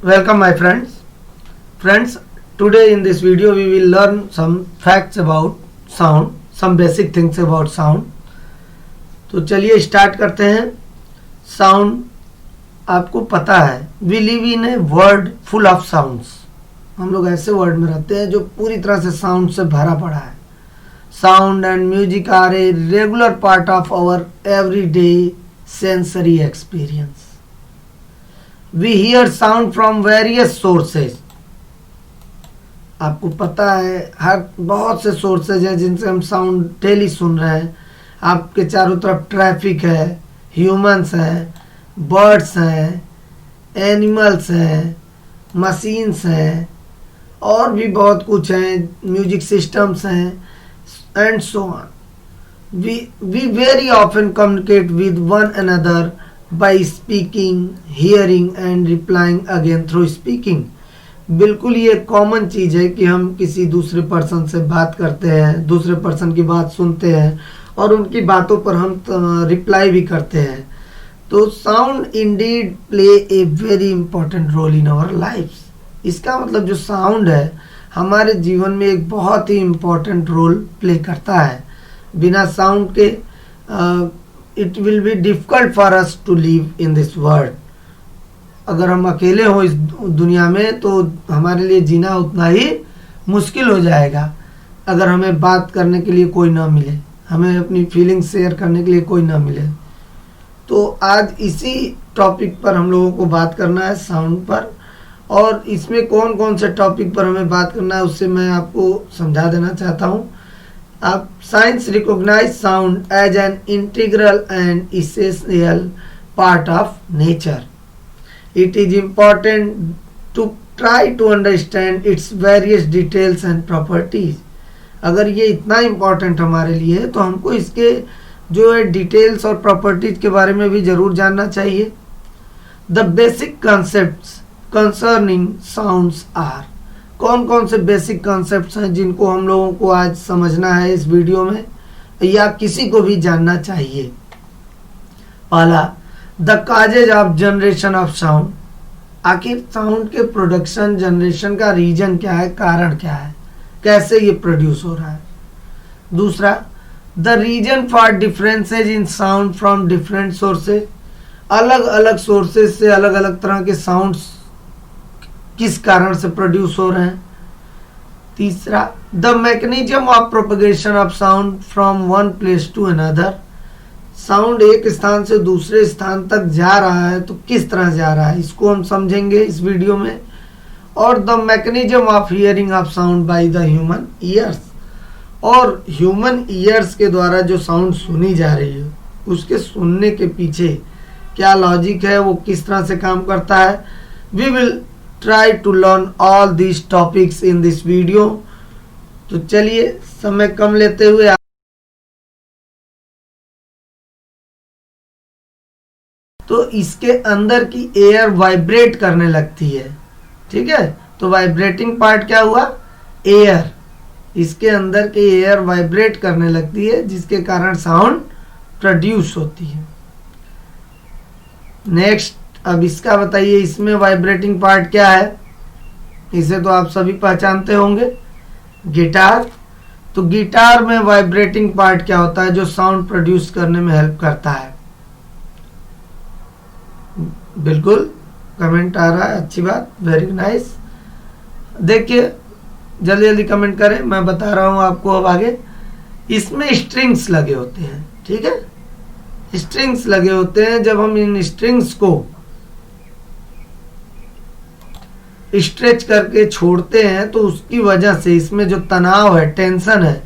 Welcome my friends. Friends, today in this video we will learn some facts about sound, some basic things about sound. तो चलिए start करते हैं. Sound आपको पता है, we live in a world full of sounds. हम लोग ऐसे वर्ल्ड में रहते हैं जो पूरी तरह से साउंड से भरा पड़ा है. Sound and music are a regular part of our everyday sensory experience. We hear sound from various sources. आपको पता है हर बहुत से सोर्सेज हैं जिनसे हम साउंड डेली सुन रहे हैं. आपके चारों तरफ ट्रैफिक है, ह्यूमंस हैं, बर्ड्स हैं, एनिमल्स हैं, मशीन्स हैं और भी बहुत कुछ हैं, म्यूजिक सिस्टम्स हैं and so on. We very often communicate with one another by speaking, hearing and replying again through speaking. बिल्कुल ये कॉमन चीज़ है कि हम किसी दूसरे पर्सन से बात करते हैं, दूसरे पर्सन की बात सुनते हैं और उनकी बातों पर हम रिप्लाई भी करते हैं. तो sound indeed play a very important role in our lifes. इसका मतलब जो साउंड है हमारे जीवन में एक बहुत ही इम्पोर्टेंट रोल प्ले करता है. बिना साउंड के it will be difficult for us to live in this world. अगर हम अकेले हों इस दुनिया में तो हमारे लिए जीना उतना ही मुश्किल हो जाएगा. अगर हमें बात करने के लिए कोई ना मिले, हमें अपनी फीलिंग्स शेयर करने के लिए कोई ना मिले. तो आज इसी टॉपिक पर हम लोगों को बात करना है, साउंड पर. और इसमें कौन कौन से टॉपिक पर हमें बात करना है उससे मैं आपको समझा देना चाहता हूँ. अब science recognise sound as an integral and essential part of nature. It is important to try to understand its various details and properties. अगर ये इतना इम्पॉर्टेंट हमारे लिए है तो हमको इसके जो है डिटेल्स और प्रॉपर्टीज के बारे में भी ज़रूर जानना चाहिए. The basic concepts concerning sounds are. कौन कौन से बेसिक कॉन्सेप्ट्स हैं जिनको हम लोगों को आज समझना है इस वीडियो में या किसी को भी जानना चाहिए. पहला, the causes of generation of sound. आखिर साउंड के प्रोडक्शन जनरेशन का रीजन क्या है, कारण क्या है, कैसे ये प्रोड्यूस हो रहा है. दूसरा, the reason for differences in sound from different sources. अलग अलग सोर्सेज से अलग अलग तरह के साउंड्स किस कारण से प्रोड्यूस हो रहे हैं. तीसरा, the mechanism of propagation of sound from one place to another. Sound एक स्थान से दूसरे स्थान तक जा रहा है तो किस तरह जा रहा है, इसको हम समझेंगे इस वीडियो में. और the mechanism of hearing of sound by the human ears. और ह्यूमन ईयर्स के द्वारा जो साउंड सुनी जा रही है उसके सुनने के पीछे क्या लॉजिक है, वो किस तरह से काम करता है. We will try to learn all these topics in this video. तो चलिए समय कम लेते हुए तो इसके अंदर की एयर वाइब्रेट करने लगती है. ठीक है, तो वाइब्रेटिंग पार्ट क्या हुआ, एयर. इसके अंदर की एयर वाइब्रेट करने लगती है जिसके कारण साउंड प्रोड्यूस होती है. नेक्स्ट, अब इसका बताइए इसमें वाइब्रेटिंग पार्ट क्या है. इसे तो आप सभी पहचानते होंगे, गिटार. तो गिटार में वाइब्रेटिंग पार्ट क्या होता है जो साउंड प्रोड्यूस करने में हेल्प करता है. बिल्कुल कमेंट आ रहा है, अच्छी बात, वेरी नाइस. देखिए जल्दी जल्दी कमेंट करें, मैं बता रहा हूं आपको अब आगे. इसमें स्ट्रिंग्स लगे होते हैं. ठीक है, स्ट्रिंग्स लगे होते हैं. जब हम इन स्ट्रिंग्स को स्ट्रेच करके छोड़ते हैं तो उसकी वजह से इसमें जो तनाव है, टेंशन है,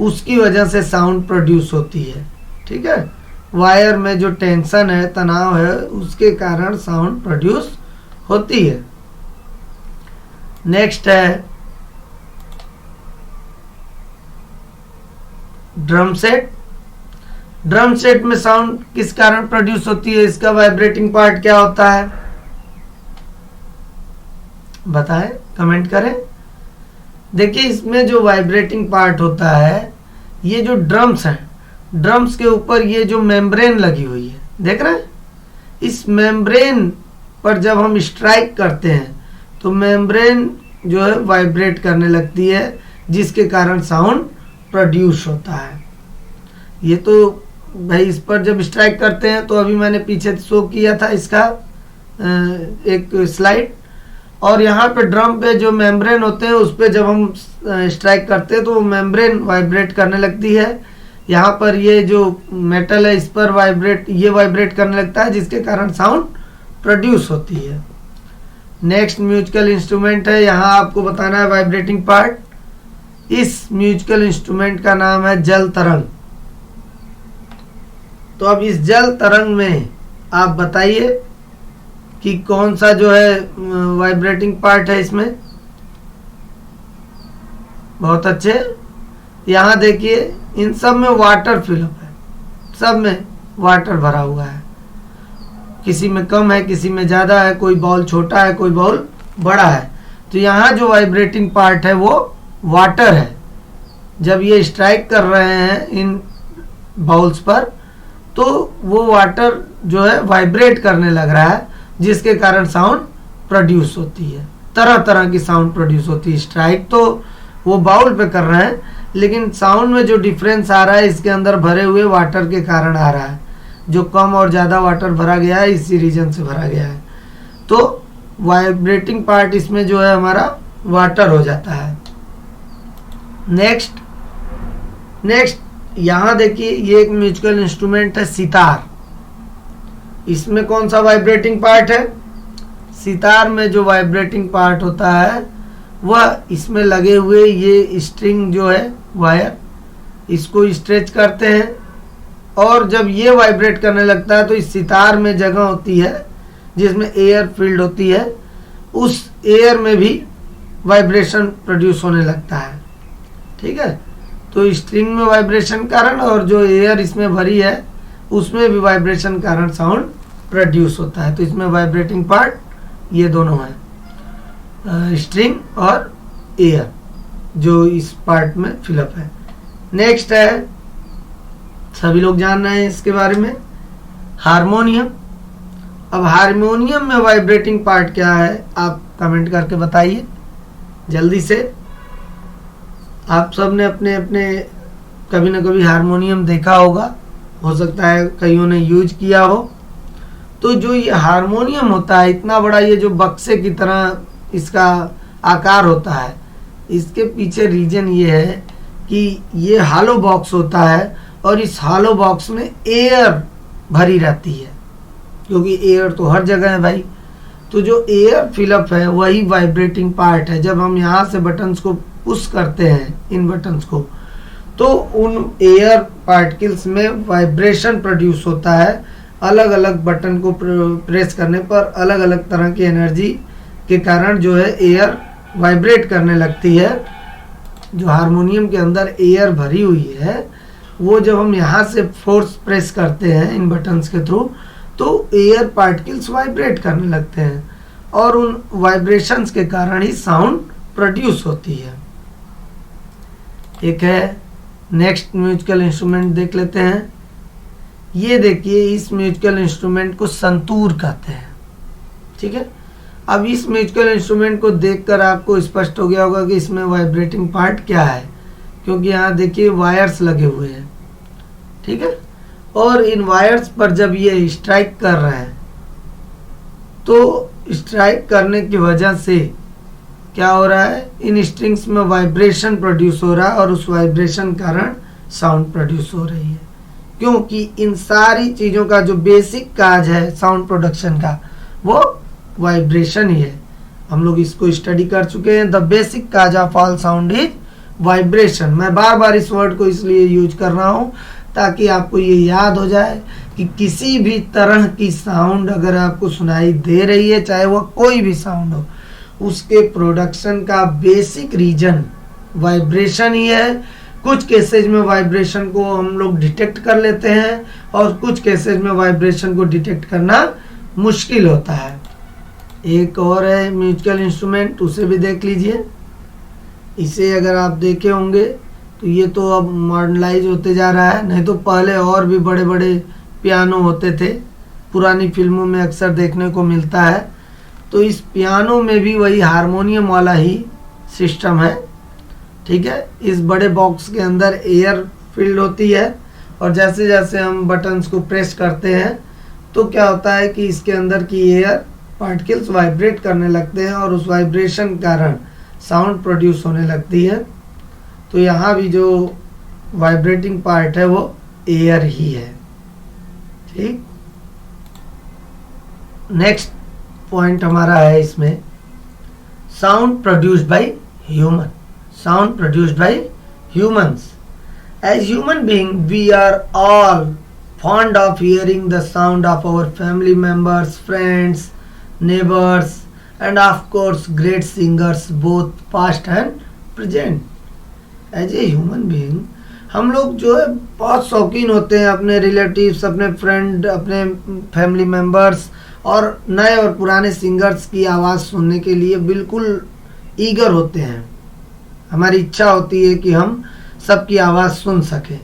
उसकी वजह से साउंड प्रोड्यूस होती है. ठीक है, वायर में जो टेंशन है, तनाव है, उसके कारण साउंड प्रोड्यूस होती है. नेक्स्ट है ड्रम सेट. ड्रम सेट में साउंड किस कारण प्रोड्यूस होती है, इसका वाइब्रेटिंग पार्ट क्या होता है, बताएं, कमेंट करें. देखिए इसमें जो वाइब्रेटिंग पार्ट होता है, ये जो ड्रम्स हैं, ड्रम्स के ऊपर ये जो मेम्ब्रेन लगी हुई है, देख रहे हैं. इस मेम्ब्रेन पर जब हम स्ट्राइक करते हैं तो मेम्ब्रेन जो है वाइब्रेट करने लगती है, जिसके कारण साउंड प्रोड्यूस होता है। ये तो भाई इस पर जब स्ट्राइक करते हैं तो अभी मैंने पीछे शो किया था इसका एक स्लाइड, और यहाँ पे ड्रम पे जो मेम्ब्रेन होते हैं उस पे जब हम स्ट्राइक करते हैं तो वो मेम्ब्रेन वाइब्रेट करने लगती है। यहाँ पर ये जो मेटल है इस पर वाइब्रेट करने लगता है, जिसके कारण साउंड प्रोड्यूस होती है। नेक्स्ट म्यूजिकल इंस्ट्रूमेंट है, यहाँ आपको बताना है वाइब्रेटिंग पार्ट। इस म्यूजिकल इंस्ट्रूमेंट का नाम है जल तरंग। तो अब इस जल तरंग में आप बताइए कि कौन सा जो है वाइब्रेटिंग पार्ट है इसमें। बहुत अच्छे, यहाँ देखिए इन सब में वाटर फिलअप है, सब में वाटर भरा हुआ है, किसी में कम है किसी में ज़्यादा है, कोई बाउल छोटा है कोई बाउल बड़ा है। तो यहाँ जो वाइब्रेटिंग पार्ट है वो वाटर है। जब ये स्ट्राइक कर रहे हैं इन बाउल्स पर तो वो वाटर जो है वाइब्रेट करने लग रहा है, जिसके कारण साउंड प्रोड्यूस होती है। तरह तरह की साउंड प्रोड्यूस होती है। स्ट्राइक तो वो बाउल पे कर रहे हैं, लेकिन साउंड में जो डिफरेंस आ रहा है इसके अंदर भरे हुए वाटर के कारण आ रहा है। जो कम और ज़्यादा वाटर भरा गया है इसी रीजन से भरा गया है। तो वाइब्रेटिंग पार्ट इसमें जो है हमारा वाटर हो जाता है। नेक्स्ट यहाँ देखिए ये एक म्यूजिकल इंस्ट्रूमेंट है सितार। इसमें कौन सा वाइब्रेटिंग पार्ट है? सितार में जो वाइब्रेटिंग पार्ट होता है वह इसमें लगे हुए ये स्ट्रिंग जो है वायर, इसको स्ट्रेच करते हैं और जब ये वाइब्रेट करने लगता है तो इस सितार में जगह होती है जिसमें एयर फील्ड होती है, उस एयर में भी वाइब्रेशन प्रोड्यूस होने लगता है। ठीक है, तो स्ट्रिंग में वाइब्रेशन कारण और जो एयर इसमें भरी है उसमें भी वाइब्रेशन कारण साउंड प्रोड्यूस होता है। तो इसमें वाइब्रेटिंग पार्ट ये दोनों है, स्ट्रिंग और एयर जो इस पार्ट में फिलअप है। नेक्स्ट है, सभी लोग जान रहे हैं इसके बारे में, हारमोनियम। अब हारमोनियम में वाइब्रेटिंग पार्ट क्या है आप कमेंट करके बताइए जल्दी से। आप सब ने अपने अपने कभी ना कभी हारमोनियम देखा होगा, हो सकता है कईयों ने यूज किया हो। तो जो ये हारमोनियम होता है इतना बड़ा, ये जो बक्से की तरह इसका आकार होता है, इसके पीछे रीजन ये है कि ये हॉलो बॉक्स होता है और इस हॉलो बॉक्स में एयर भरी रहती है, क्योंकि एयर तो हर जगह है भाई। तो जो एयर फिलअप है वही वाइब्रेटिंग पार्ट है। जब हम यहाँ से बटन्स को पुश करते हैं, इन बटन्स को, तो उन एयर पार्टिकल्स में वाइब्रेशन प्रोड्यूस होता है। अलग अलग बटन को प्रेस करने पर अलग अलग तरह की एनर्जी के कारण जो है एयर वाइब्रेट करने लगती है। जो हारमोनियम के अंदर एयर भरी हुई है वो जब हम यहाँ से फोर्स प्रेस करते हैं इन बटन्स के थ्रू तो एयर पार्टिकल्स वाइब्रेट करने लगते हैं और उन वाइब्रेशंस के कारण ही साउंड प्रोड्यूस होती है। एक है, नेक्स्ट म्यूजिकल इंस्ट्रूमेंट देख लेते हैं। ये देखिए, इस म्यूजिकल इंस्ट्रूमेंट को संतूर कहते हैं। ठीक है, अब इस म्यूजिकल इंस्ट्रूमेंट को देखकर आपको स्पष्ट हो गया होगा कि इसमें वाइब्रेटिंग पार्ट क्या है, क्योंकि यहाँ देखिए वायर्स लगे हुए हैं। ठीक है, और इन वायर्स पर जब ये स्ट्राइक कर रहे हैं तो स्ट्राइक करने की वजह से क्या हो रहा है, इन स्ट्रिंग्स में वाइब्रेशन प्रोड्यूस हो रहा है और उस वाइब्रेशन कारण साउंड प्रोड्यूस हो रही है। क्योंकि इन सारी चीज़ों का जो बेसिक काज है साउंड प्रोडक्शन का वो वाइब्रेशन ही है। हम लोग इसको स्टडी कर चुके हैं। The basic cause of all sound is vibration. मैं बार बार इस वर्ड को इसलिए यूज कर रहा हूँ ताकि आपको ये याद हो जाए कि किसी भी तरह की साउंड अगर आपको सुनाई दे रही है, चाहे वह कोई भी साउंड हो, उसके प्रोडक्शन का बेसिक रीजन वाइब्रेशन ही है। कुछ केसेज में वाइब्रेशन को हम लोग डिटेक्ट कर लेते हैं और कुछ केसेज में वाइब्रेशन को डिटेक्ट करना मुश्किल होता है। एक और है म्यूजिकल इंस्ट्रूमेंट, उसे भी देख लीजिए। इसे अगर आप देखे होंगे तो ये तो अब मॉडर्नाइज होते जा रहा है, नहीं तो पहले और भी बड़े बड़े पियानो होते थे, पुरानी फिल्मों में अक्सर देखने को मिलता है। तो इस पियानो में भी वही हारमोनियम वाला ही सिस्टम है, ठीक है। इस बड़े बॉक्स के अंदर एयर फिल्ड होती है और जैसे जैसे हम बटन्स को प्रेस करते हैं तो क्या होता है कि इसके अंदर की एयर पार्टिकल्स वाइब्रेट करने लगते हैं और उस वाइब्रेशन के कारण साउंड प्रोड्यूस होने लगती है। तो यहाँ भी जो वाइब्रेटिंग पार्ट है वो एयर ही है, ठीक। नेक्स्ट पॉइंट हमारा है इसमें sound produced by human. Sound produced by humans. As human beings, we are all fond of hearing the sound of our family members, friends, neighbors, and of course great singers, both past and present. As a human being, हम लोग जो है बहुत शौकीन होते हैं अपने relatives, अपने फ्रेंड, अपने फैमिली मेम्बर्स और नए और पुराने सिंगर्स की आवाज़ सुनने के लिए बिल्कुल ईगर होते हैं। हमारी इच्छा होती है कि हम सबकी आवाज़ सुन सके।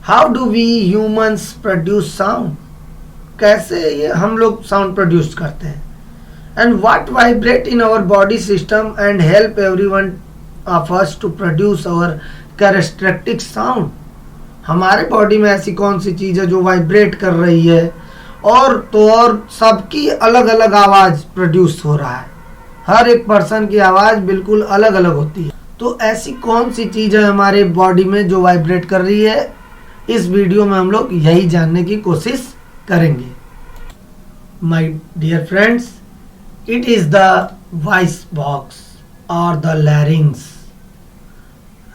How do we humans produce sound? कैसे ये हम लोग साउंड प्रोड्यूस करते हैं? And what vibrate in our body system and help everyone of us to produce our characteristic sound? हमारे बॉडी में ऐसी कौन सी चीज़ है जो वाइब्रेट कर रही है और तो और सबकी अलग अलग आवाज़ प्रोड्यूस हो रहा है। हर एक पर्सन की आवाज़ बिल्कुल अलग अलग होती है। तो ऐसी कौन सी चीज़ है हमारे बॉडी में जो वाइब्रेट कर रही है? इस वीडियो में हम लोग यही जानने की कोशिश करेंगे। My dear friends, it is the voice box और द लैरिंग्स।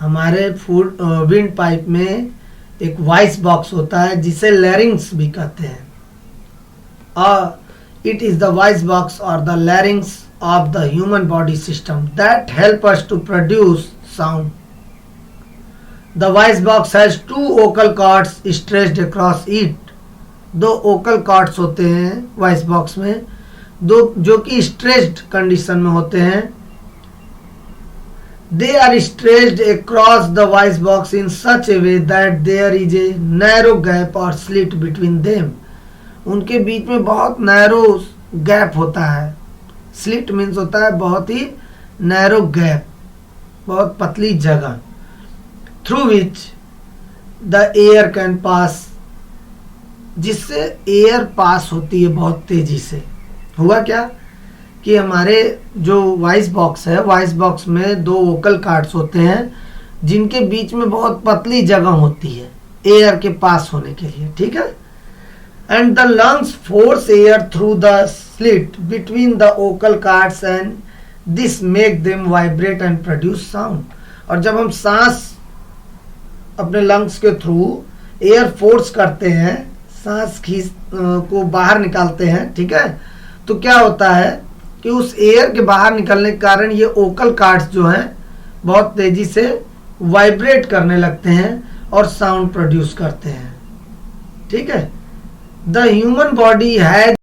हमारे विंड पाइप में एक वॉइस बॉक्स होता है जिसे लैरिंग्स भी कहते हैं। It is the voice box or the larynx of the human body system that help us to produce sound. The voice box has two vocal cords stretched across it. दो vocal cords होते हैं voice box में, दो जो कि stretched condition में होते हैं। They are stretched across the voice box in such a way that there is a narrow gap or slit between them. उनके बीच में बहुत नैरो गैप होता है। स्लिट मीन्स होता है बहुत ही नैरो गैप, बहुत पतली जगह। Through which the air can pass, जिससे एयर पास होती है बहुत तेजी से। हुआ क्या कि हमारे जो वॉइस बॉक्स है, वॉइस बॉक्स में दो वोकल कार्ड्स होते हैं जिनके बीच में बहुत पतली जगह होती है एयर के पास होने के लिए, ठीक है। And the lungs force air through the slit between the vocal cords and this make them vibrate and produce sound. और जब हम सांस अपने लंग्स के थ्रू एयर फोर्स करते हैं, सांस खींच को बाहर निकालते हैं, ठीक है, तो क्या होता है कि उस एयर के बाहर निकलने के कारण ये वोकल कार्ड्स जो हैं बहुत तेजी से वाइब्रेट करने लगते हैं और साउंड प्रोड्यूस करते हैं, ठीक है। The human body has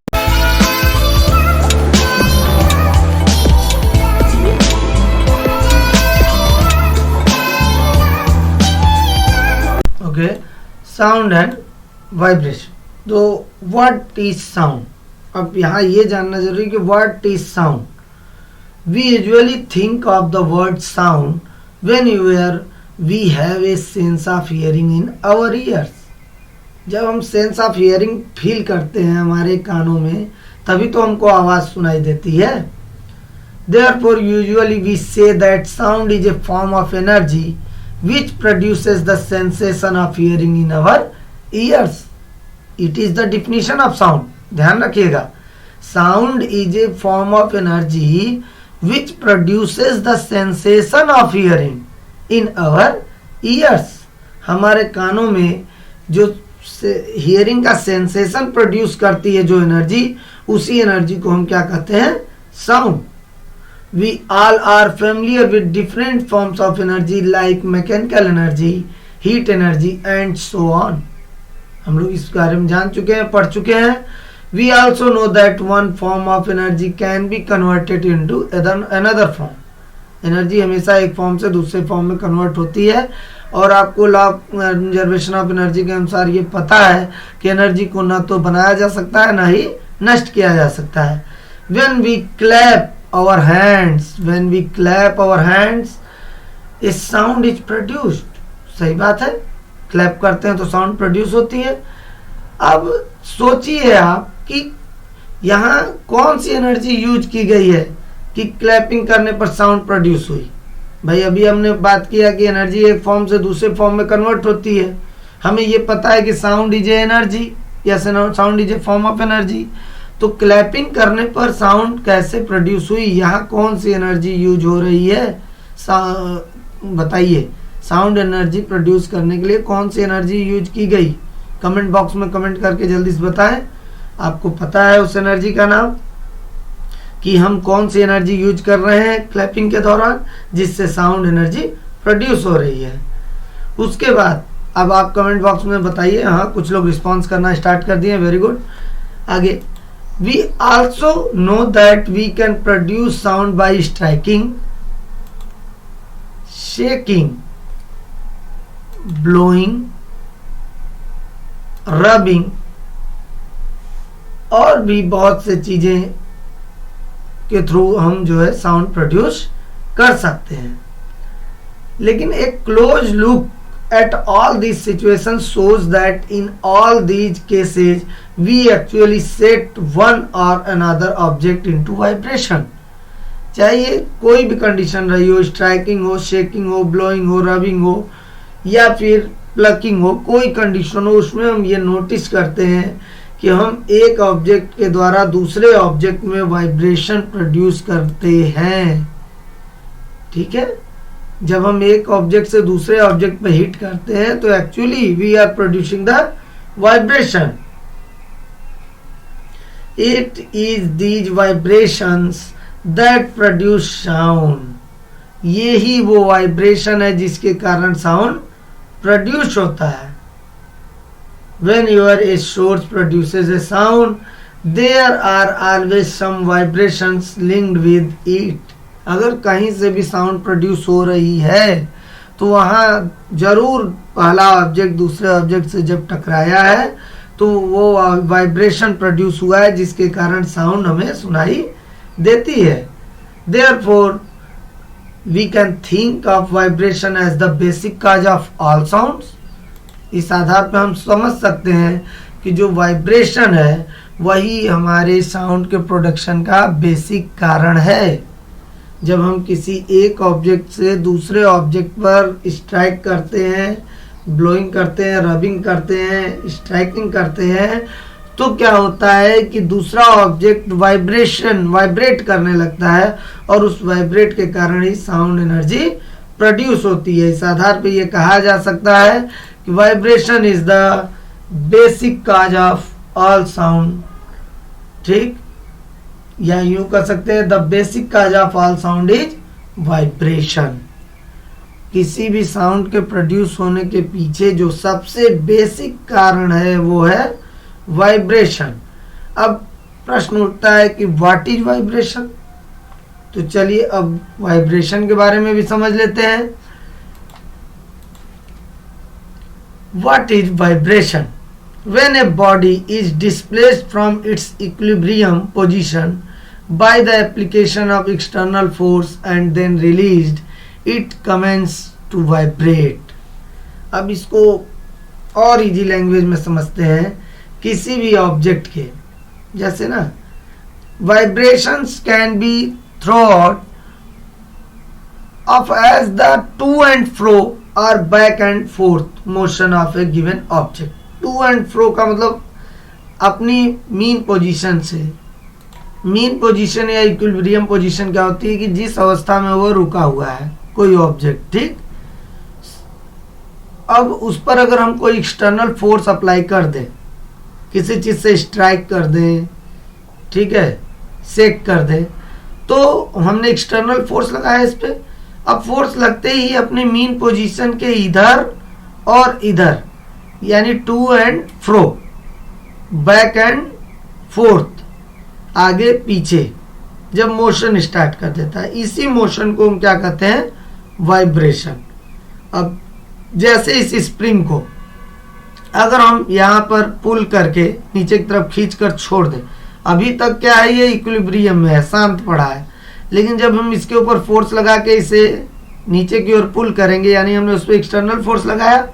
sound and vibration. तो what is sound? अब यहाँ ये जानना जरूरी कि what is sound? We usually think of the word sound whenever we have a sense of hearing in our ears. जब हम सेंस ऑफ हियरिंग फील करते हैं हमारे कानों में, तभी तो हमको आवाज़ सुनाई देती है। Therefore, usually we say that sound is a form of energy which produces the sensation of hearing in our ears. It is the definition of sound. ध्यान रखिएगा, sound is a form of energy which produces the sensation of hearing in our ears. हमारे कानों में जो hearing का sensation produce करती है जो एनर्जी, उसी एनर्जी को हम क्या कहते हैं? Sound. We all are familiar with different forms of energy like mechanical energy, heat energy and so on. हम लोग इस बारे में जान चुके हैं, पढ़ चुके हैं। We also know that one form of energy can be converted into another form. Energy हमेशा एक फॉर्म से दूसरे फॉर्म में कन्वर्ट होती है और आपको law of conservation of energy के अनुसार ये पता है कि एनर्जी को ना तो बनाया जा सकता है ना ही नष्ट किया जा सकता है। when we clap our hands a sound is produced. सही बात है, क्लैप करते हैं तो साउंड प्रोड्यूस होती है। अब सोचिए आप कि यहाँ कौन सी एनर्जी यूज की गई है कि क्लैपिंग करने पर साउंड प्रोड्यूस हुई। भाई अभी हमने बात किया कि एनर्जी एक फॉर्म से दूसरे फॉर्म में कन्वर्ट होती है। हमें ये पता है कि साउंड इज ए एनर्जी या sound is A form of energy. तो क्लैपिंग करने पर साउंड कैसे प्रोड्यूस हुई, यहाँ कौन सी एनर्जी यूज हो रही है, बताइए। साउंड एनर्जी प्रोड्यूस करने के लिए कौन सी एनर्जी यूज की गई, कमेंट बॉक्स में कमेंट करके जल्दी से बताएं। आपको पता है उस एनर्जी का नाम, कि हम कौन सी एनर्जी यूज कर रहे हैं क्लैपिंग के दौरान जिससे साउंड एनर्जी प्रोड्यूस हो रही है। उसके बाद अब आप कमेंट बॉक्स में बताइए। हाँ, कुछ लोग रिस्पॉन्स करना स्टार्ट कर दिए, वेरी गुड। आगे, we also know that we can produce sound by striking, shaking, blowing, rubbing और भी बहुत से चीजें के थ्रू हम जो है साउंड प्रोड्यूस कर सकते हैं। लेकिन एक close look at all these situations shows that in all these cases we actually set one or another object into vibration। चाहे कोई भी कंडीशन रही हो, स्ट्राइकिंग हो, शेकिंग हो, ब्लोइंग हो, रबिंग हो या फिर प्लकिंग हो, कोई कंडीशन हो, उसमें हम ये नोटिस करते हैं कि हम एक ऑब्जेक्ट के द्वारा दूसरे ऑब्जेक्ट में वाइब्रेशन प्रोड्यूस करते हैं। ठीक है, जब हम एक ऑब्जेक्ट से दूसरे ऑब्जेक्ट पे हिट करते हैं तो actually we are producing the vibration. It is these vibrations that produce sound. ये ही वो वाइब्रेशन है जिसके कारण साउंड प्रोड्यूस होता है। When a source produces a sound, there are always some vibrations linked with it। अगर कहीं से भी साउंड प्रोड्यूस हो रही है तो वहाँ जरूर पहला ऑब्जेक्ट दूसरे ऑब्जेक्ट से जब टकराया है तो वो वाइब्रेशन प्रोड्यूस हुआ है जिसके कारण साउंड हमें सुनाई देती है। Therefore, we can think of vibration as the basic cause of all sounds। इस आधार पर हम समझ सकते हैं कि जो वाइब्रेशन है वही हमारे साउंड के प्रोडक्शन का बेसिक कारण है। जब हम किसी एक ऑब्जेक्ट से दूसरे ऑब्जेक्ट पर स्ट्राइक करते हैं, ब्लोइंग करते हैं, रबिंग करते हैं, स्ट्राइकिंग करते हैं, तो क्या होता है कि दूसरा ऑब्जेक्ट वाइब्रेट करने लगता है और उस वाइब्रेट के कारण ही साउंड एनर्जी प्रोड्यूस होती है। इस आधार पे ये कहा जा सकता है कि vibration is the basic cause of all sound. ठीक, या यूं कह सकते हैं the basic cause of all sound is vibration. किसी भी साउंड के प्रोड्यूस होने के पीछे जो सबसे बेसिक कारण है वो है वाइब्रेशन। अब प्रश्न उठता है कि व्हाट इज वाइब्रेशन। तो चलिए अब वाइब्रेशन के बारे में भी समझ लेते हैं। What is vibration? When a body is displaced from its equilibrium position by the application of external force and then released, it commences to vibrate। अब इसको और इजी लैंग्वेज में समझते हैं। किसी भी ऑब्जेक्ट के जैसे ना vibrations can be throughout of as the to and fro or back and forth motion of a given object। To and fro का मतलब अपनी मीन पोजीशन से। मीन पोजीशन या इक्विलिब्रियम पोजीशन क्या होती है कि जिस अवस्था में वो रुका हुआ है कोई ऑब्जेक्ट, ठीक, अब उस पर अगर हम कोई एक्सटर्नल फोर्स अप्लाई कर दें, किसी चीज से स्ट्राइक कर दें, ठीक है, सेक कर दें, तो हमने एक्सटर्नल फोर्स लगाया इस पे। अब फोर्स लगते ही अपनी मीन पोजीशन के इधर और इधर यानी to and fro, back and forth, आगे पीछे जब मोशन स्टार्ट कर देता है, इसी मोशन को हम क्या कहते हैं? वाइब्रेशन। अब जैसे इस स्प्रिंग को अगर हम यहाँ पर पुल करके नीचे की तरफ खींच कर छोड़ दें, अभी तक क्या है, ये इक्विलिब्रियम में है, शांत पड़ा है। लेकिन जब हम इसके ऊपर फोर्स लगा के इसे नीचे की ओर पुल करेंगे, यानी हमने उस पर एक्सटर्नल फोर्स लगाया,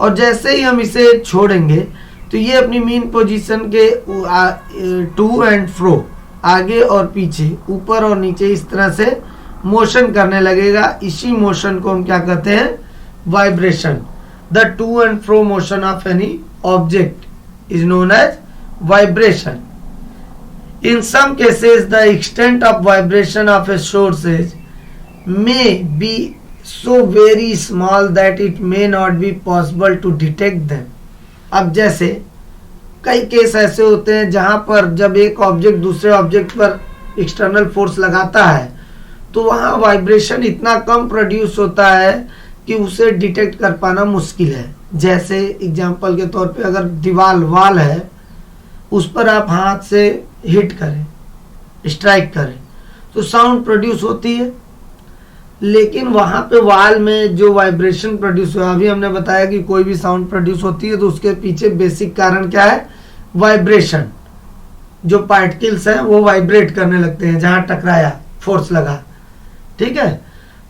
और जैसे ही हम इसे छोड़ेंगे तो ये अपनी मीन पोजीशन के टू एंड फ्रो, आगे और पीछे, ऊपर और नीचे, इस तरह से मोशन करने लगेगा। इसी मोशन को हम क्या कहते हैं, vibration. The to and fro motion of any object is known as vibration. In some cases, the extent of vibration of a sources may be so very small that it may not be possible to detect them. अब जैसे कई case ऐसे होते हैं जहां पर जब एक ऑब्जेक्ट दूसरे ऑब्जेक्ट पर एक्सटर्नल फोर्स लगाता है तो वहां वाइब्रेशन इतना कम प्रोड्यूस होता है कि उसे डिटेक्ट कर पाना मुश्किल है। जैसे एग्जांपल के तौर पे अगर दीवार वाल है, उस पर आप हाथ से हिट करें, स्ट्राइक करें, तो साउंड प्रोड्यूस होती है। लेकिन वहां पे वाल में जो वाइब्रेशन प्रोड्यूस हुआ, अभी हमने बताया कि कोई भी साउंड प्रोड्यूस होती है तो उसके पीछे बेसिक कारण क्या है, वाइब्रेशन। जो पार्टिकल्स हैं वो वाइब्रेट करने लगते हैं जहां टकराया, फोर्स लगा, ठीक है।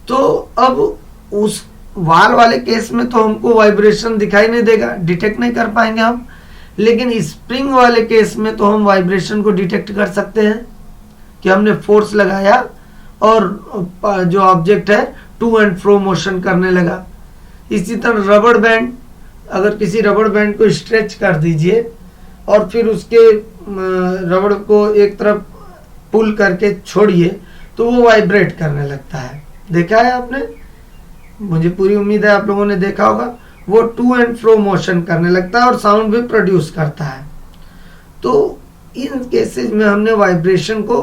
तो अब उस वाल वाले केस में तो हमको वाइब्रेशन दिखाई नहीं देगा, डिटेक्ट नहीं कर पाएंगे हम। लेकिन स्प्रिंग वाले केस में तो हम वाइब्रेशन को डिटेक्ट कर सकते हैं कि हमने फोर्स लगाया और जो ऑब्जेक्ट है टू एंड फ्रो मोशन करने लगा। इसी तरह रबड़ बैंड, अगर किसी रबड़ बैंड को स्ट्रेच कर दीजिए और फिर उसके रबड़ को एक तरफ पुल करके छोड़िए तो वो वाइब्रेट करने लगता है। देखा है आपने? मुझे पूरी उम्मीद है आप लोगों ने देखा होगा। वो टू एंड फ्रो मोशन करने लगता है और साउंड भी प्रोड्यूस करता है। तो इन केसेस में हमने वाइब्रेशन को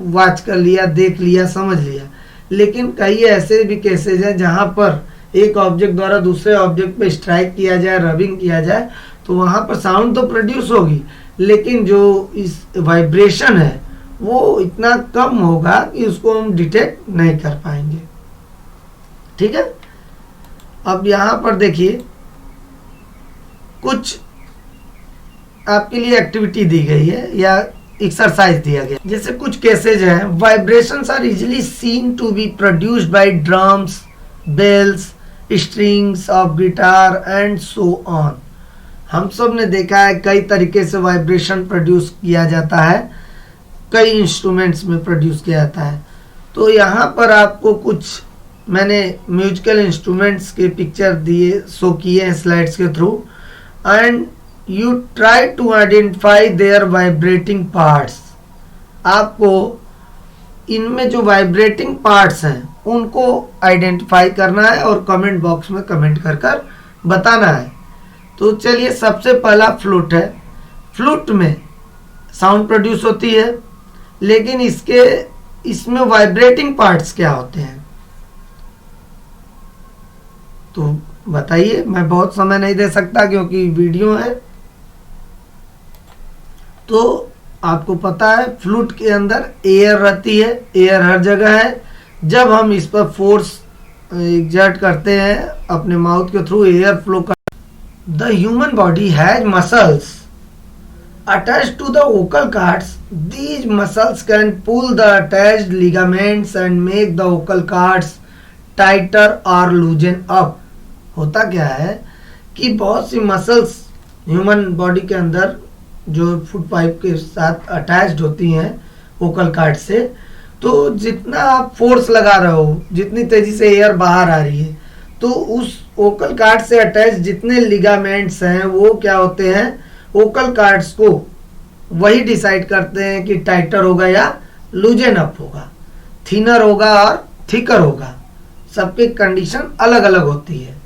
वॉच कर लिया, देख लिया, समझ लिया। लेकिन कई ऐसे भी केसेस हैं जहां पर एक ऑब्जेक्ट द्वारा दूसरे ऑब्जेक्ट पे स्ट्राइक किया जाए, रबिंग किया जाए, तो वहां पर साउंड तो प्रोड्यूस होगी, लेकिन जो इस वाइब्रेशन है वो इतना कम होगा कि उसको हम डिटेक्ट नहीं कर पाएंगे। ठीक है। अब यहां पर देखिए कुछ आपके लिए एक्टिविटी दी गई है या एक्सरसाइज दिया गया। जैसे कुछ केसेज हैं, vibrations are easily seen to be produced by drums, bells, strings of guitar and so on. हम सब ने देखा है कई तरीके से वाइब्रेशन प्रोड्यूस किया जाता है, कई इंस्ट्रूमेंट्स में प्रोड्यूस किया जाता है। तो यहाँ पर आपको कुछ मैंने म्यूजिकल इंस्ट्रूमेंट्स के पिक्चर दिए, शो किए हैं स्लाइड्स के through, and you try to identify their vibrating parts. आपको इनमें जो वाइब्रेटिंग पार्ट्स हैं उनको आइडेंटिफाई करना है और कमेंट बॉक्स में कमेंट कर कर बताना है। तो चलिए, सबसे पहला फ्लूट है। फ्लूट में साउंड प्रोड्यूस होती है, लेकिन इसमें वाइब्रेटिंग पार्ट्स क्या होते हैं तो बताइए। मैं बहुत समय नहीं दे सकता क्योंकि वीडियो है। तो आपको पता है फ्लूट के अंदर एयर रहती है, एयर हर जगह है। जब हम इस पर फोर्स एग्जर्ट करते हैं अपने माउथ के थ्रू, एयर फ्लो कर। The human body has muscles attached to the vocal cords. These muscles can pull the attached ligaments and make the vocal cords tighter or loosen up. होता क्या है कि बहुत सी मसल्स ह्यूमन बॉडी के अंदर जो foot pipe के साथ अटैच्ड होती हैं वोकल कार्ड से, तो जितना आप फोर्स लगा रहे हो, जितनी तेजी से एयर बाहर आ रही है, तो उस वोकल कार्ड से अटैच जितने लिगामेंट्स हैं वो क्या होते हैं, वोकल कार्ड्स को वही डिसाइड करते हैं कि टाइटर होगा या लूजन अप होगा, थिनर होगा और थिकर होगा। सबकी कंडीशन अलग अलग होती है।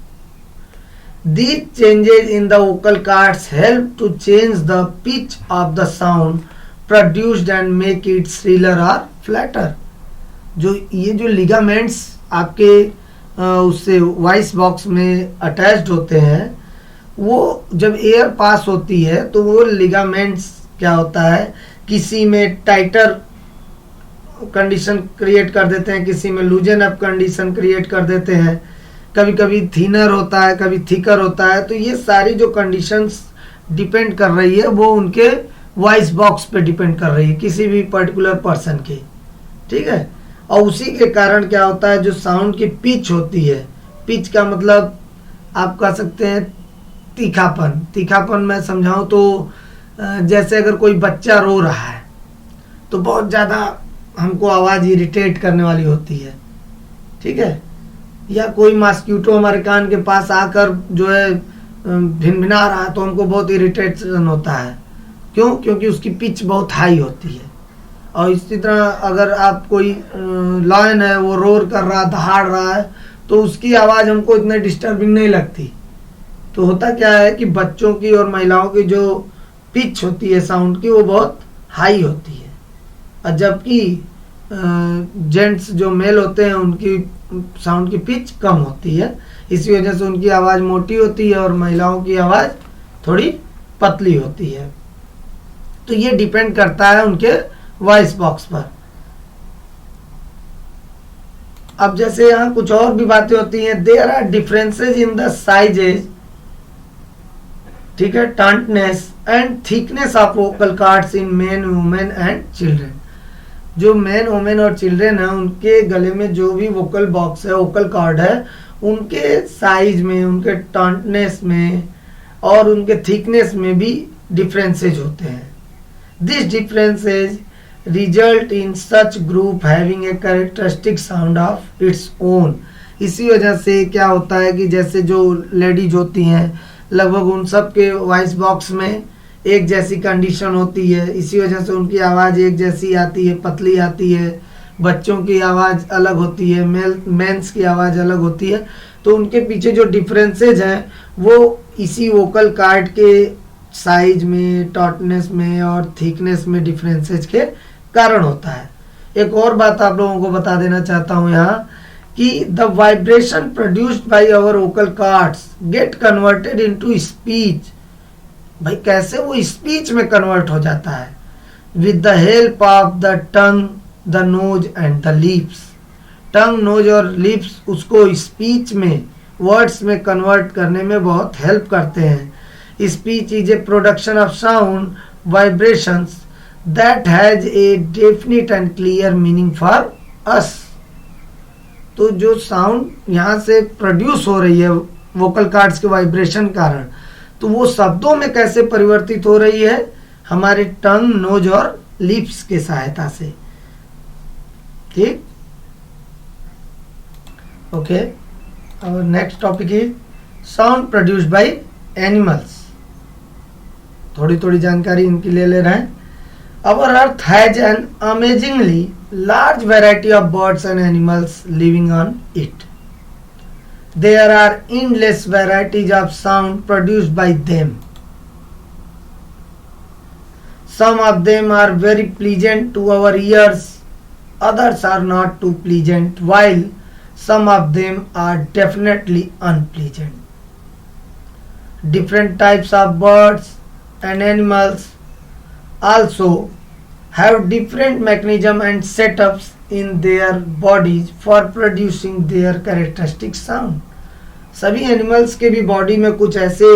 These changes in the vocal cords help to change the pitch of the sound produced and make it shriller or flatter. ये जो लिगामेंट्स आपके उससे वॉइस बॉक्स में अटैच्ड होते हैं, वो जब एयर पास होती है तो वो लिगामेंट्स क्या होता है, किसी में टाइटर कंडीशन क्रिएट कर देते हैं, किसी में लूजन अप कंडीशन क्रिएट कर देते हैं, कभी कभी थिनर होता है, कभी थिकर होता है। तो ये सारी जो कंडीशंस डिपेंड कर रही है वो उनके वॉइस बॉक्स पे डिपेंड कर रही है, किसी भी पर्टिकुलर पर्सन की, ठीक है। और उसी के कारण क्या होता है, जो साउंड की पिच होती है, पिच का मतलब आप कह सकते हैं तीखापन। तीखापन मैं समझाऊं तो जैसे अगर कोई बच्चा रो रहा है तो बहुत ज़्यादा हमको आवाज़ इरिटेट करने वाली होती है, ठीक है। या कोई मॉस्किटो हमारे कान के पास आकर जो है भिनभिना रहा है तो हमको बहुत इरिटेशन होता है। क्यों? क्योंकि उसकी पिच बहुत हाई होती है। और इसी तरह अगर आप कोई लायन है, वो रोर कर रहा, दहाड़ रहा है, तो उसकी आवाज़ हमको इतने डिस्टर्बिंग नहीं लगती। तो होता क्या है कि बच्चों की और महिलाओं की जो पिच होती है साउंड की, वो बहुत हाई होती है, और जबकि जेंट्स जो मेल होते हैं उनकी साउंड की पिच कम होती है। इसी वजह से उनकी आवाज़ मोटी होती है और महिलाओं की आवाज़ थोड़ी पतली होती है। तो ये डिपेंड करता है उनके वॉइस बॉक्स पर। अब जैसे यहाँ कुछ और भी बातें होती हैं। There are differences in the sizes, ठीक है, tautness and thickness of vocal cords in men, women and children. जो मैन, वुमेन और चिल्ड्रन है, उनके गले में जो भी वोकल बॉक्स है, वोकल कार्ड है, उनके साइज में, उनके टर्टनेस में और उनके थिकनेस में भी डिफरेंसेज होते हैं। This differences result in such group having a characteristic sound of its own. इसी वजह से क्या होता है कि जैसे जो लेडीज होती हैं, लगभग उन सब के वॉइस बॉक्स में एक जैसी कंडीशन होती है। इसी वजह से उनकी आवाज़ एक जैसी आती है, पतली आती है। बच्चों की आवाज़ अलग होती है, मेंस की आवाज़ अलग होती है। तो उनके पीछे जो डिफरेंसेज हैं वो इसी वोकल कार्ड के साइज में, टॉटनेस में और थिकनेस में डिफरेंसेज के कारण होता है। एक और बात आप लोगों को बता देना चाहता हूँ यहाँ कि the vibration produced by our vocal cords get converted into speech. भाई कैसे वो स्पीच में कन्वर्ट हो जाता है? With the help of the tongue, the nose and the lips. Tongue, nose और लिप्स उसको स्पीच में, वर्ड्स में कन्वर्ट करने में बहुत हेल्प करते हैं। Speech is a production of sound vibrations that has a definite and clear meaning for us. तो जो साउंड यहाँ से प्रोड्यूस हो रही है वोकल कार्ड्स के वाइब्रेशन कारण, तो वो शब्दों में कैसे परिवर्तित हो रही है? हमारे टंग, नोज और लिप्स के सहायता से, ठीक। ओके, और नेक्स्ट टॉपिक है साउंड प्रोड्यूस्ड बाय एनिमल्स। थोड़ी थोड़ी जानकारी इनकी ले रहे हैं। Our earth has an amazingly large variety of birds and animals living on it. There are endless varieties of sound produced by them. Some of them are very pleasant to our ears, others are not too pleasant, while some of them are definitely unpleasant. Different types of birds and animals also have different mechanism and setups in their bodies for producing their characteristic sound. सभी animals के भी body में कुछ ऐसे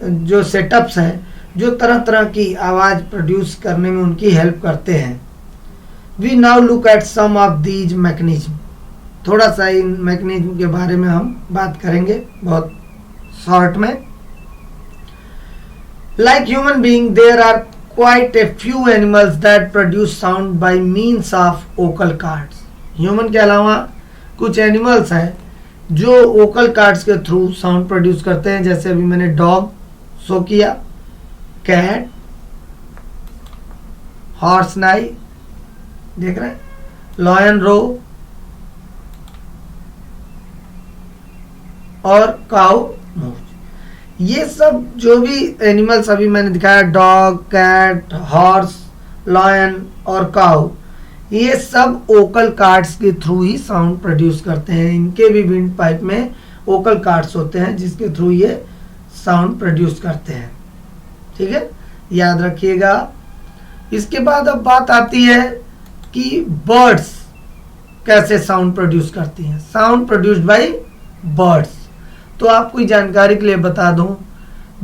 जो setups हैं जो तरह तरह की आवाज़ प्रोड्यूस करने में उनकी हेल्प करते हैं। We now look at some of these mechanism. थोड़ा सा इन मैकेनिज्म के बारे में हम बात करेंगे बहुत शॉर्ट में। Like human being there are quite a few animals that produce sound by means of vocal cords. Human के अलावा कुछ एनिमल्स हैं जो वोकल कार्ड्स के थ्रू साउंड प्रोड्यूस करते हैं। जैसे अभी मैंने डॉग शो किया, कैट, हॉर्स नाई देख रहे हैं, लॉयन रो और काऊ मूव। ये सब जो भी एनिमल्स अभी मैंने दिखाया, डॉग, कैट, हॉर्स, लॉयन और काऊ, ये सब वोकल कार्ड्स के थ्रू ही साउंड प्रोड्यूस करते हैं। इनके भी विंड पाइप में वोकल कार्ड्स होते हैं जिसके थ्रू ये साउंड प्रोड्यूस करते हैं, ठीक है, याद रखिएगा। इसके बाद अब बात आती है कि बर्ड्स कैसे साउंड प्रोड्यूस करती हैं। साउंड प्रोड्यूस्ड बाय बर्ड्स, तो आपको जानकारी के लिए बता दूं,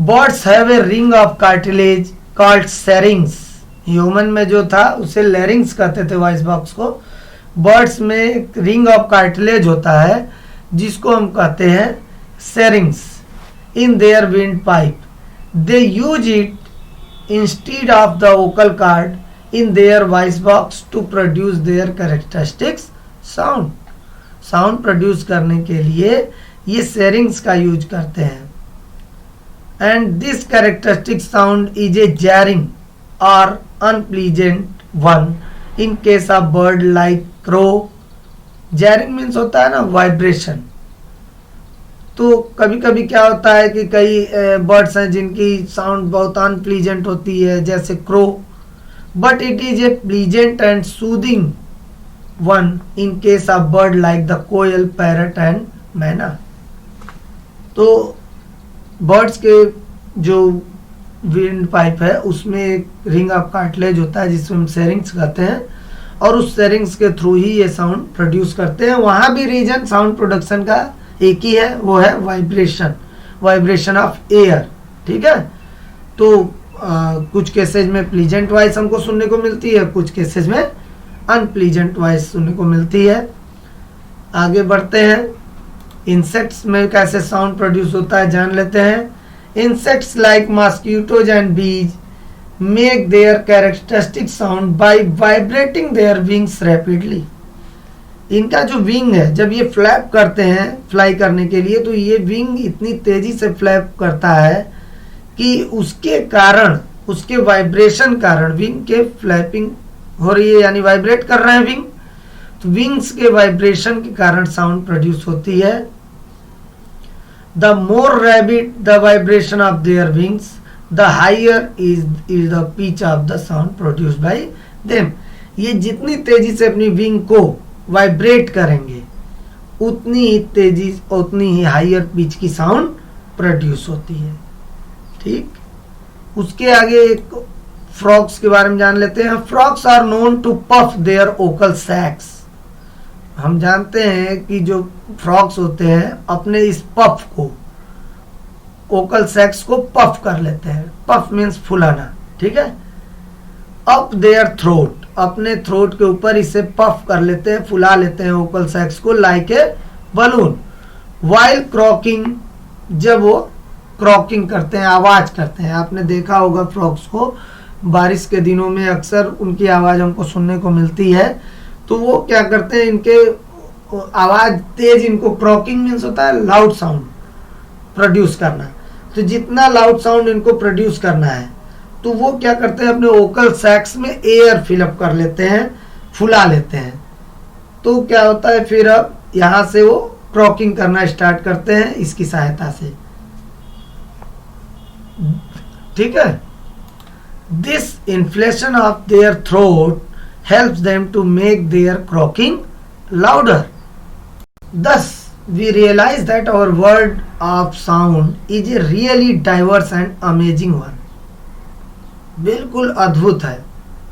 birds have a ring of cartilage called सेरिंग्स। Human में जो था उसे लेरिंग्स कहते थे वॉइस बॉक्स को। बर्ड्स में एक रिंग ऑफ कार्टिलेज होता है जिसको हम कहते हैं syrinx in their wind pipe. They use it instead of the vocal cord in their voice box to produce their characteristics sound. Sound produce करने के लिए ये सेरिंग्स का यूज करते हैं। And this characteristic sound is a jarring और unpleasant one in case of bird like crow. Jarring means होता है ना वाइब्रेशन। तो कभी कभी क्या होता है कि कई बर्ड्स हैं जिनकी साउंड बहुत अनप्लीजेंट होती है, जैसे crow, but it is a pleasant and soothing one in case of bird like the koyal, parrot and myna. तो बर्ड्स के जो विंड पाइप है उसमें एक रिंग ऑफ कार्टिलेज होता है जिसमें हम सेरिंग्स कहते हैं, और उस सेरिंग्स के थ्रू ही ये साउंड प्रोड्यूस करते हैं। वहाँ भी रीजन साउंड प्रोडक्शन का एक ही है, वो है वाइब्रेशन, वाइब्रेशन ऑफ एयर। ठीक है। तो कुछ केसेज में प्लीजेंट वॉइस हमको सुनने को मिलती है, कुछ केसेज में अनप्लीजेंट वॉइस सुनने को मिलती है। आगे बढ़ते हैं, इंसेक्ट्स में कैसे साउंड प्रोड्यूस होता है जान लेते हैं। इंसेक्ट्स लाइक मॉस्किटोज एंड बीज make their characteristic sound bye vibrating their wings rapidly. इनका जो विंग है, जब ये फ्लैप करते हैं फ्लाई करने के लिए, तो ये विंग इतनी तेजी से फ्लैप करता है कि उसके कारण, उसके वाइब्रेशन कारण विंग के फ्लैपिंग हो रही है, यानी वाइब्रेट कर रहे हैं विंग, तो विंग्स के वाइब्रेशन के कारण साउंड प्रोड्यूस होती है। The more rapid the vibration of their wings the higher is the pitch of the sound produce by them. ये जितनी तेजी से अपनी विंग को वाइब्रेट करेंगे उतनी ही तेजी, उतनी ही हाइयर पिच की साउंड प्रोड्यूस होती है। ठीक। उसके आगे एक फ्रॉग्स के बारे में जान लेते हैं। Frogs are known to puff their vocal sacs. हम जानते हैं कि जो फ्रॉग्स होते हैं अपने इस पफ को, ओकल सैक्स को पफ कर लेते हैं। पफ मीन्स फुलाना। ठीक है। अप देयर थ्रोट, अपने थ्रोट के ऊपर इसे पफ कर लेते हैं, फुला लेते हैं ओकल सैक्स को, like a balloon. While croaking, जब वो क्रॉकिंग करते हैं, आवाज करते हैं। आपने देखा होगा फ्रॉग्स को, बारिश के दिनों में अक्सर उनकी आवाज हमको सुनने को मिलती है। तो वो क्या करते हैं, इनके आवाज तेज, इनको क्रॉकिंग मीन्स होता है लाउड साउंड प्रोड्यूस करना। तो जितना लाउड साउंड इनको प्रोड्यूस करना है तो वो क्या करते हैं, अपने ओकल सैक्स में एयर फिलअप कर लेते हैं, फुला लेते हैं। तो क्या होता है, फिर अब यहां से वो क्रॉकिंग करना स्टार्ट करते हैं इसकी सहायता से। ठीक है। This inflation of their throat helps them to make their croaking louder. Thus, we realize that our world of sound is a really diverse and amazing one. बिल्कुल अद्भुत है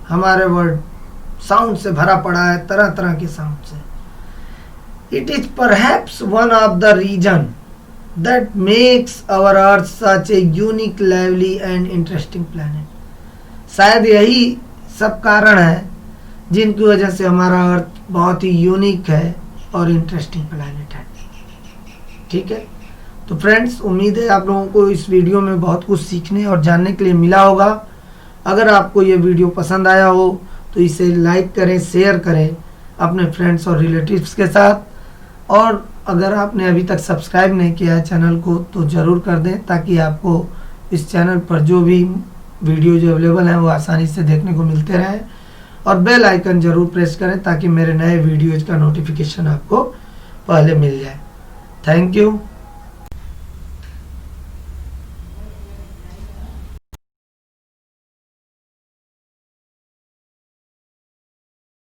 हमारे वर्ड, साउंड से भरा पड़ा है, तरह तरह के साउंड से। It is perhaps one of the reason that makes our earth such a unique, lively and interesting planet. शायद यही सब कारण है जिनकी वजह से हमारा अर्थ बहुत ही यूनिक है और इंटरेस्टिंग प्लैनेट है। ठीक है। तो फ्रेंड्स, उम्मीद है आप लोगों को इस वीडियो में बहुत कुछ सीखने और जानने के लिए मिला होगा। अगर आपको ये वीडियो पसंद आया हो तो इसे लाइक करें, शेयर करें अपने फ्रेंड्स और रिलेटिव्स के साथ। और अगर आपने अभी तक सब्सक्राइब नहीं किया है चैनल को तो ज़रूर कर दें, ताकि आपको इस चैनल पर जो भी वीडियो जो अवेलेबल हैं वो आसानी से देखने को मिलते रहें। और बेल आइकन ज़रूर प्रेस करें ताकि मेरे नए वीडियोज़ का नोटिफिकेशन आपको पहले मिल जाए। Thank you.